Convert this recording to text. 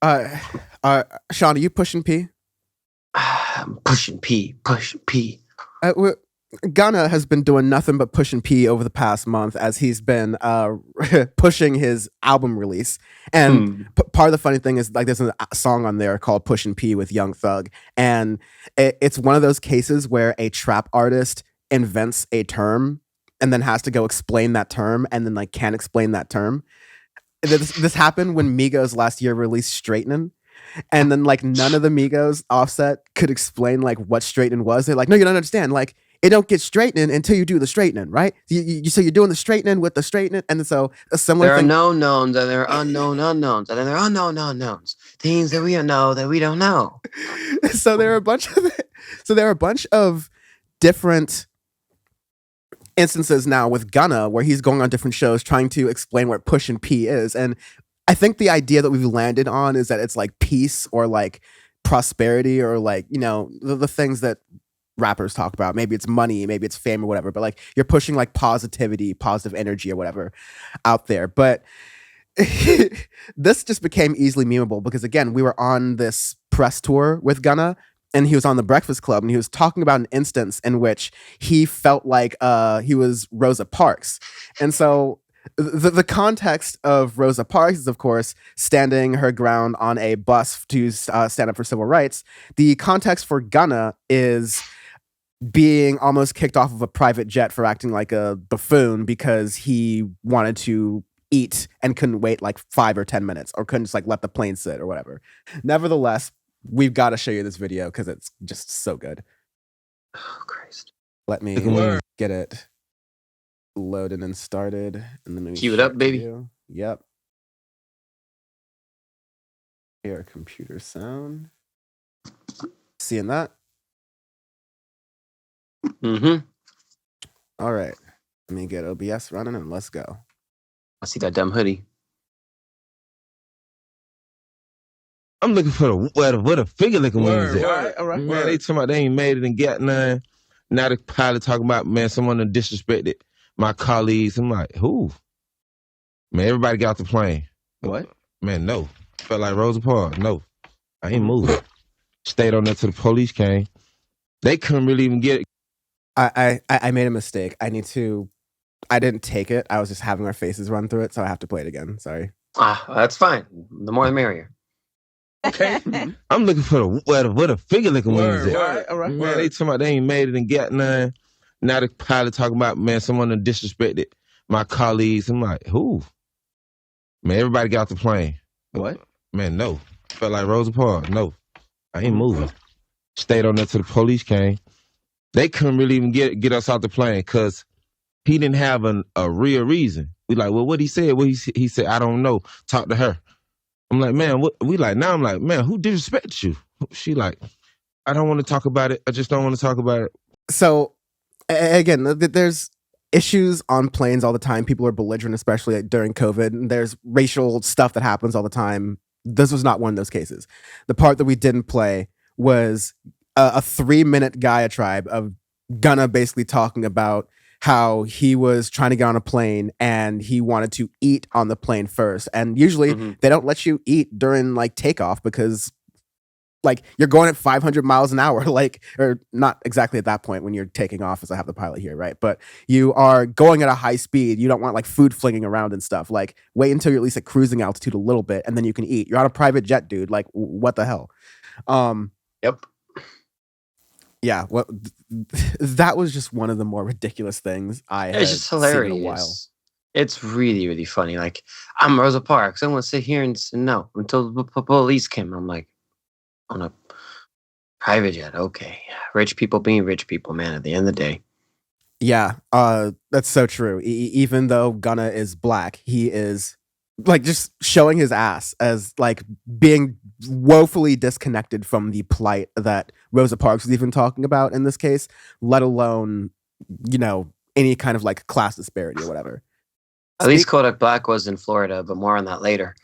Uh, Sean, are you pushing P? I'm pushing P. Uh, Gunna has been doing nothing but pushing P over the past month as he's been pushing his album release. And part of the funny thing is, like, there's a song on there called "Pushing P" with Young Thug, and it's one of those cases where a trap artist invents a term and then has to go explain that term, and then like can't explain that term. This happened when Migos last year released "Straightening." And then like none of the Migos Offset could explain like what straightening was. They're like, no, you don't understand. Like it don't get straightening until you do the straightening, right? So you're doing the straightening with the straightening, and so a similar There thing. are known knowns, and there are unknown unknowns, and then there are unknown unknowns. Things that we know that we don't know. So there are a bunch of different instances now with Gunna where he's going on different shows trying to explain what push and P is. And I think the idea that we've landed on is that it's like peace or like prosperity or like, you know, the things that rappers talk about. Maybe it's money, maybe it's fame or whatever, but like you're pushing like positivity, positive energy or whatever out there. But this just became easily memeable because again, we were on this press tour with Gunna and he was on the Breakfast Club and he was talking about an instance in which he felt like he was Rosa Parks. And so the context of Rosa Parks is, of course, standing her ground on a bus to stand up for civil rights. The context for Gunna is being almost kicked off of a private jet for acting like a buffoon because he wanted to eat and couldn't wait like 5 or 10 minutes or couldn't just like let the plane sit or whatever. Nevertheless, we've got to show you this video because it's just so good. Oh, Christ. Let me get it loaded and started. And then cue it up, baby. Yep. Here, computer sound. Seeing that? Mm-hmm. All right. Let me get OBS running and let's go. I see that dumb hoodie. I'm looking for what a figure looking wings at. All right. Man, they talking about they ain't made it and got none. Now the pilot talking about, man, someone done disrespected my colleagues. I'm like, who? Man, everybody got off the plane. What? Man, no. Felt like Rosa Parks. No. I ain't moving. Stayed on there till the police came. They couldn't really even get it. I made a mistake. I didn't take it. I was just having our faces run through it, so I have to play it again. Sorry. That's fine. The more the merrier. Okay. I'm looking for what a figure looking wings at. All right. Man, they talking about they ain't made it and got none. Now the pilot talking about, man, someone done disrespected my colleagues. I'm like, who? Man, everybody got off the plane. What? Man, no. Felt like Rosa Parks. No. I ain't moving. Stayed on there till the police came. They couldn't really even get us off the plane because he didn't have a real reason. We like, well, what he said? Well, he said, I don't know. Talk to her. I'm like, man, what? We like, now I'm like, man, who disrespected you? She like, I don't want to talk about it. I just don't want to talk about it. So, again, there's issues on planes all the time. People are belligerent, especially during COVID. And there's racial stuff that happens all the time. This was not one of those cases. The part that we didn't play was a 3-minute diatribe of Gunna basically talking about how he was trying to get on a plane and he wanted to eat on the plane first. And usually they don't let you eat during like takeoff because like you're going at 500 miles an hour, like, or not exactly at that point when you're taking off as I have the pilot here, right? But you are going at a high speed. You don't want like food flinging around and stuff. Like wait until you're at least at cruising altitude a little bit and then you can eat. You're on a private jet, dude. Like what the hell? Yep. Yeah, that was just one of the more ridiculous things It's just hilarious. Seen in a while. It's really, really funny. Like, I'm Rosa Parks. I want to sit here and say no until the police came. I'm like, on a private jet. Okay. Rich people being rich people, man, at the end of the day. Yeah, that's so true. Even though Gunna is black, he is like just showing his ass as like being woefully disconnected from the plight that Rosa Parks was even talking about in this case, let alone, you know, any kind of like class disparity or whatever. At least Kodak Black was in Florida, but more on that later.